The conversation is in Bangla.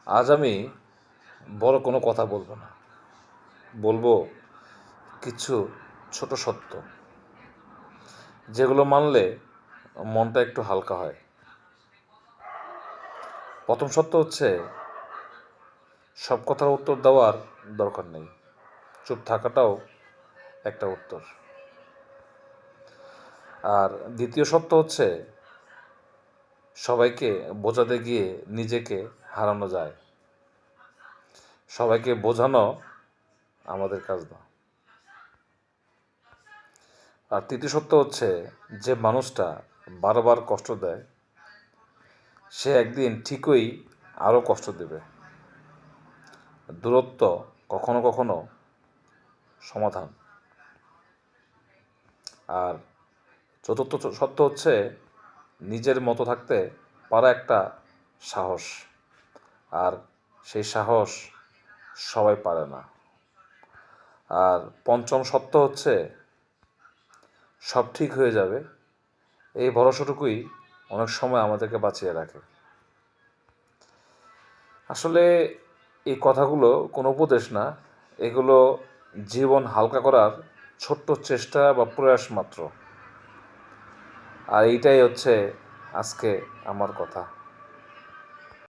আজ আমি বড় কোনো কথা বলবো না, বলবো কিছু ছোট সত্য, যেগুলো মানলে মনটা একটু হালকা হয়। প্রথম সত্য হচ্ছে, সব কথার উত্তর দেওয়ার দরকার নেই, চুপ থাকাটাও একটা উত্তর। আর দ্বিতীয় সত্য হচ্ছে, সবাইকে বোঝাতে গিয়ে নিজেকে হারানো যায়। সবাইকে বোঝানো আমাদের কাজ না। আর তৃতীয় সত্য হচ্ছে, যে মানুষটা বারবার কষ্ট দেয় সে একদিন ঠিকই আরও কষ্ট দেবে। দূরত্ব কখনো কখনো সমাধান। আর চতুর্থ সত্য হচ্ছে, নিজের মতো থাকতে পারা একটা সাহস, আর সেই সাহস সবাই পারে না। আর পঞ্চম সত্য হচ্ছে, সব ঠিক হয়ে যাবে, এই ভরসাটুকুই অনেক সময় আমাদেরকে বাঁচিয়ে রাখে। আসলে এই কথাগুলো কোনো উপদেশ না, এগুলো জীবন হালকা করার ছোট্ট চেষ্টা বা প্রয়াস মাত্র। আর এইটাই হচ্ছে আজকে আমার কথা।